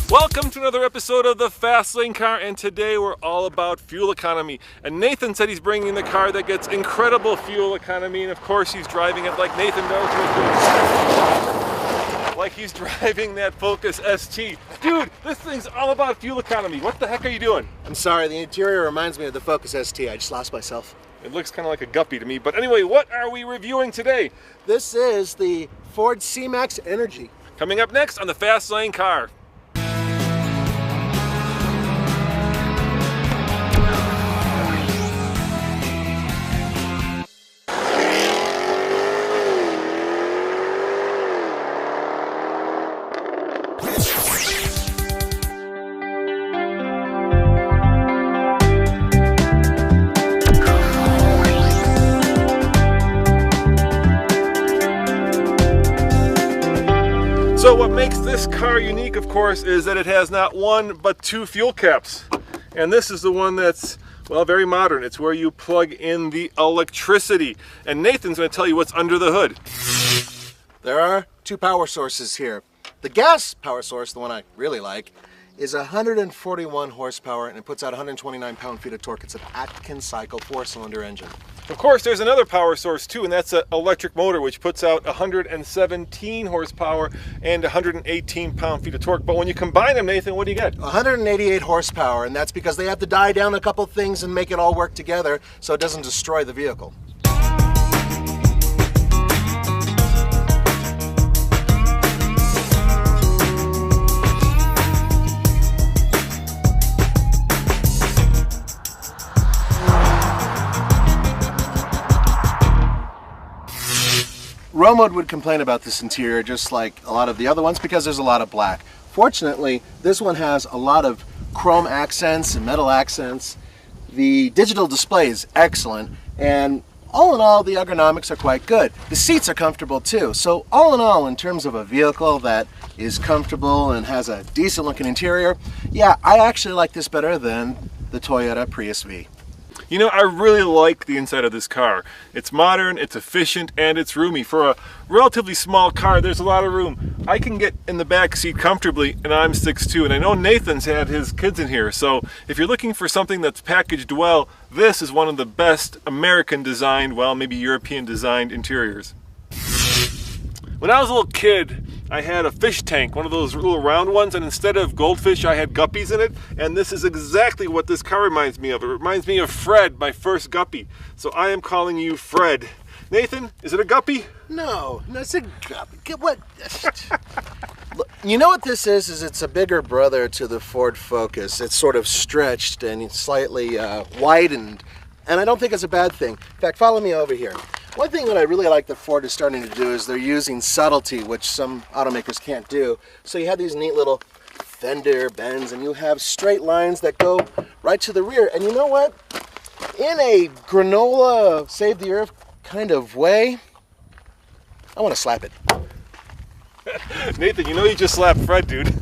Welcome to another episode of the Fast Lane Car, and today we're all about fuel economy. And Nathan said he's bringing the car that gets incredible fuel economy, and of course he's driving it like Nathan knows what to do. Like he's driving that Focus ST. Dude, this thing's all about fuel economy. What the heck are you doing? I'm sorry, the interior reminds me of the Focus ST. I just lost myself. It looks kind of like a guppy to me, but anyway, what are we reviewing today? This is the Ford C-Max Energi. Coming up next on the Fast Lane Car. So what makes this car unique, of course, is that it has not one but two fuel caps. And this is the one that's, well, very modern. It's where you plug in the electricity. And Nathan's going to tell you what's under the hood. There are two power sources here. The gas power source, the one I really like, is 141 horsepower and it puts out 129 pound-feet of torque. It's an Atkins cycle 4-cylinder engine. Of course, there's another power source too, and that's an electric motor, which puts out 117 horsepower and 118 pound-feet of torque. But when you combine them, Nathan, what do you get? 188 horsepower, and that's because they have to die down a couple things and make it all work together so it doesn't destroy the vehicle. Romod would complain about this interior just like a lot of the other ones because there's a lot of black. Fortunately, this one has a lot of chrome accents and metal accents. The digital display is excellent, and all in all, the ergonomics are quite good. The seats are comfortable too. So all in all, in terms of a vehicle that is comfortable and has a decent looking interior, yeah, I actually like this better than the Toyota Prius V. You know, I really like the inside of this car. It's modern, it's efficient, and it's roomy. For a relatively small car, there's a lot of room. I can get in the back seat comfortably, and I'm 6'2", and I know Nathan's had his kids in here, so if you're looking for something that's packaged well, this is one of the best American-designed, well, maybe European-designed interiors. When I was a little kid, I had a fish tank, one of those little round ones, and instead of goldfish, I had guppies in it, and this is exactly what this car reminds me of. It reminds me of Fred, my first guppy. So I am calling you Fred. Nathan, is it a guppy? No, it's a guppy. What? Look, you know what this is it's a bigger brother to the Ford Focus. It's sort of stretched and slightly widened, and I don't think it's a bad thing. In fact, follow me over here. One thing that I really like that Ford is starting to do is they're using subtlety, which some automakers can't do. So you have these neat little fender bends, and you have straight lines that go right to the rear. And you know what? In a granola save the earth kind of way, I want to slap it. Nathan, you know you just slapped Fred, dude.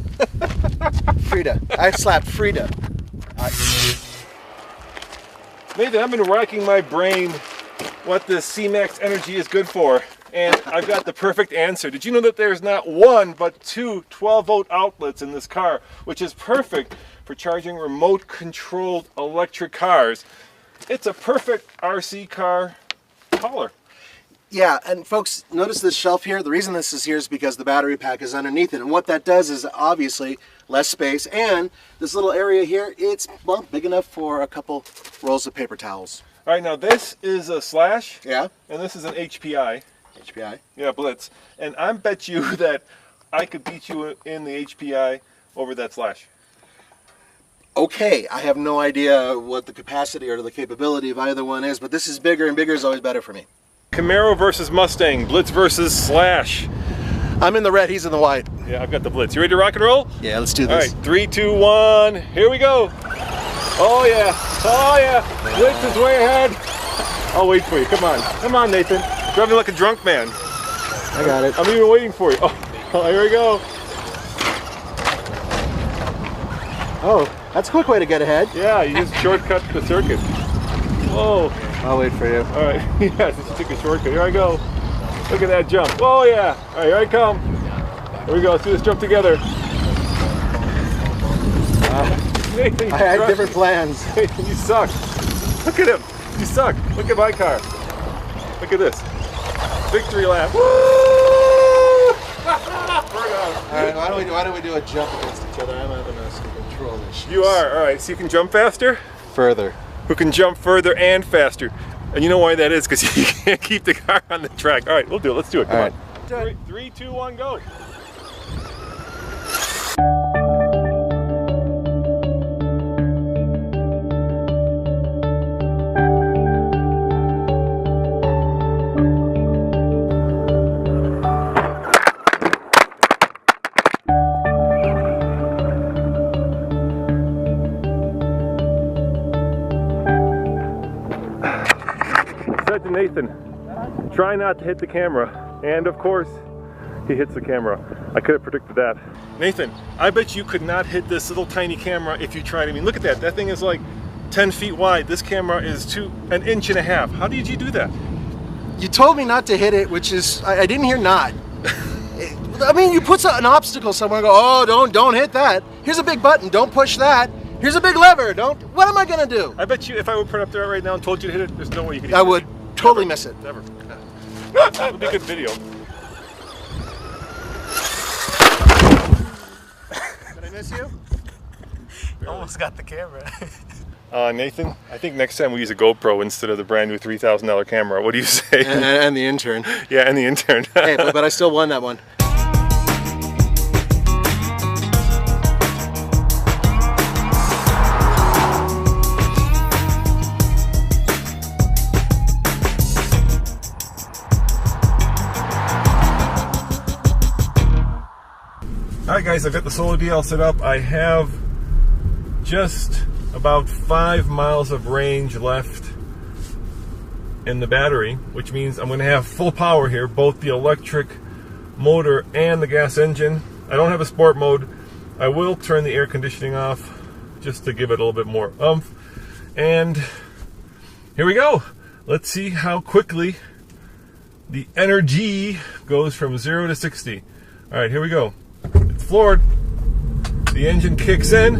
Frida. I slapped Frida. Nathan, I've been racking my brain what this C-Max Energi is good for, and I've got the perfect answer. Did you know that there's not one but two 12-volt outlets in this car, which is perfect for charging remote controlled electric cars? It's a perfect RC car hauler. Yeah, and folks, notice this shelf here. The reason this is here is because the battery pack is underneath it, and what that does is obviously less space, and this little area here, it's, well, big enough for a couple rolls of paper towels. All right, now this is a Slash. Yeah. And this is an HPI. HPI? Yeah, Blitz. And I bet you that I could beat you in the HPI over that Slash. Okay, I have no idea what the capacity or the capability of either one is, but this is bigger, and bigger is always better for me. Camaro versus Mustang, Blitz versus Slash. I'm in the red, he's in the white. Yeah, I've got the Blitz. You ready to rock and roll? Yeah, let's do this. All right, 3, 2, 1, here we go. Oh yeah, oh yeah, Blitz is way ahead. I'll wait for you, come on Nathan. Driving like a drunk man. I got it. I'm even waiting for you. Oh, here we go. Oh, that's a quick way to get ahead. Yeah, you just shortcut the circuit. Whoa. I'll wait for you. All right, yeah, just took a shortcut. Here I go. Look at that jump. Oh yeah. All right, here I come. Here we go. Let's do this jump together. Nathan, I had different plans. Nathan, you suck. Look at him. You suck. Look at my car. Look at this. Victory lap. Woo! Alright, why don't we do a jump against each other? I'm having some control issues. You are. Alright, so you can jump faster? Further. Who can jump further and faster. And you know why that is? Because you can't keep the car on the track. Alright, we'll do it. Let's do it. Come on. 3, 2, 1, go. Said to Nathan, try not to hit the camera. And of course, he hits the camera. I could have predicted that. Nathan, I bet you could not hit this little tiny camera if you tried. I mean, look at that. That thing is like 10 feet wide. This camera is 1.5 inches. How did you do that? You told me not to hit it, which is, I didn't hear not. I mean, you put an obstacle somewhere and go, oh, don't hit that. Here's a big button, don't push that. Here's a big lever, what am I gonna do? I bet you if I would put it up there right now and told you to hit it, there's no way you could hit it. I would totally miss it. Never. That would be a good video. Did I miss you? Almost got the camera. Nathan, I think next time we use a GoPro instead of the brand new $3,000 camera. What do you say? And the intern. Yeah, and the intern. Hey, but I still won that one. Alright guys, I've got the solar DL set up. I have just about 5 miles of range left in the battery, which means I'm going to have full power here, both the electric motor and the gas engine. I don't have a sport mode. I will turn the air conditioning off just to give it a little bit more oomph. And here we go. Let's see how quickly the Energi goes from 0 to 60. Alright, here we go. It's floored. The engine kicks in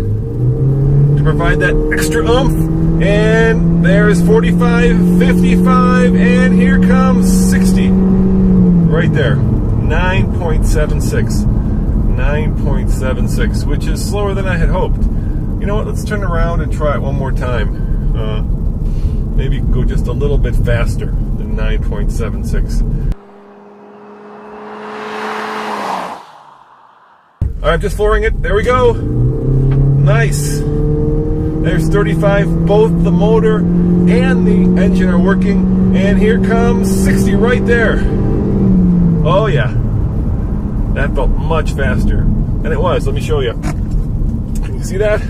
to provide that extra oomph. And there's 45, 55, and here comes 60. Right there. 9.76. 9.76, which is slower than I had hoped. You know what? Let's turn around and try it one more time. Maybe go just a little bit faster than 9.76. I'm just flooring it. There we go. Nice. There's 35. Both the motor and the engine are working. And here comes 60 right there. Oh yeah. That felt much faster. And it was. Let me show you. Can you see that?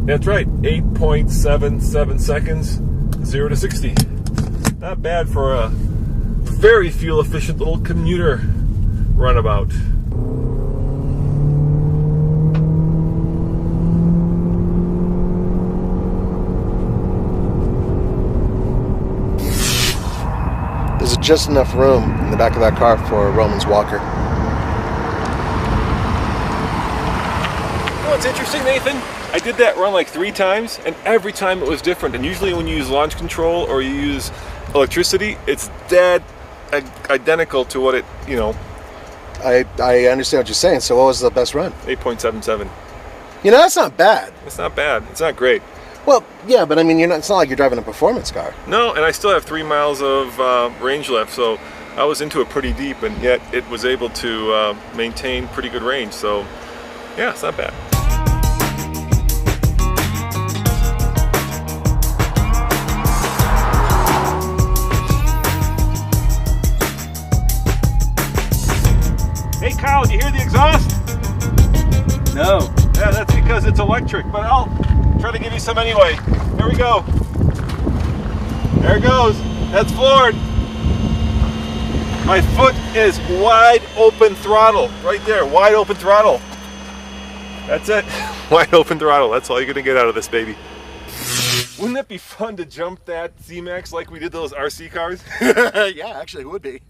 That's right. 8.77 seconds. 0 to 60. Not bad for a very fuel efficient little commuter runabout. There's just enough room in the back of that car for a Roman's walker. You know what's interesting, Nathan? I did that run like 3 times, and every time it was different. And usually when you use launch control or you use electricity, it's dead identical to what it, you know. I understand what you're saying. So what was the best run? 8.77. You know, that's not bad. It's not bad. It's not great. Well, yeah, but I mean, it's not like you're driving a performance car. No, and I still have 3 miles of range left, so I was into it pretty deep, and yet it was able to maintain pretty good range. So, yeah, it's not bad. Hey, Kyle, do you hear the exhaust? No. Yeah, that's because it's electric, but I'll try to give you some anyway. Here we go. There it goes. That's floored. My foot is wide open throttle. Right there, wide open throttle. That's it. Wide open throttle. That's all you're gonna get out of this baby. Wouldn't it be fun to jump that Z-Max like we did those RC cars? Yeah, actually it would be.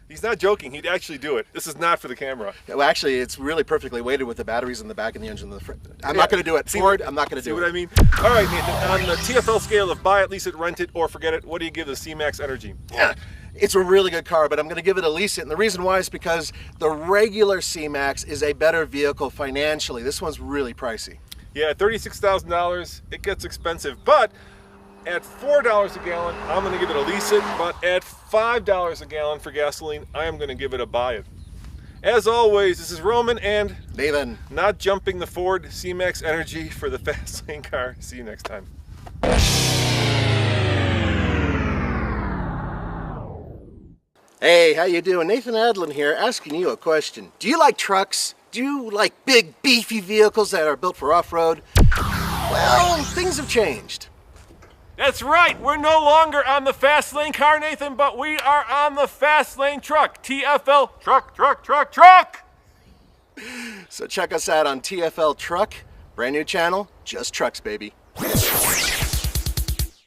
He's not joking. He'd actually do it. This is not for the camera. Well, actually, it's really perfectly weighted with the batteries in the back and the engine in the front. I'm not going to do it. Ford, I'm not going to do it. See what I mean? All right, Nathan, on the TFL scale of buy it, lease it, rent it, or forget it, what do you give the C-Max Energy? Yeah, it's a really good car, but I'm going to give it a lease it. And the reason why is because the regular C-Max is a better vehicle financially. This one's really pricey. Yeah, at $36,000, it gets expensive, but at $4 a gallon, I'm going to give it a lease it, but at $5 a gallon for gasoline, I am going to give it a buy it. As always, this is Roman and Nathan. not jumping the Ford C-Max Energy for the fast lane car. See you next time. Hey, how you doing? Nathan Adlin here, asking you a question. Do you like trucks? Do you like big, beefy vehicles that are built for off-road? Well, things have changed. That's right, we're no longer on the fast lane car, Nathan, but we are on the fast lane truck. TFL truck. So check us out on TFL Truck, brand new channel, just trucks, baby.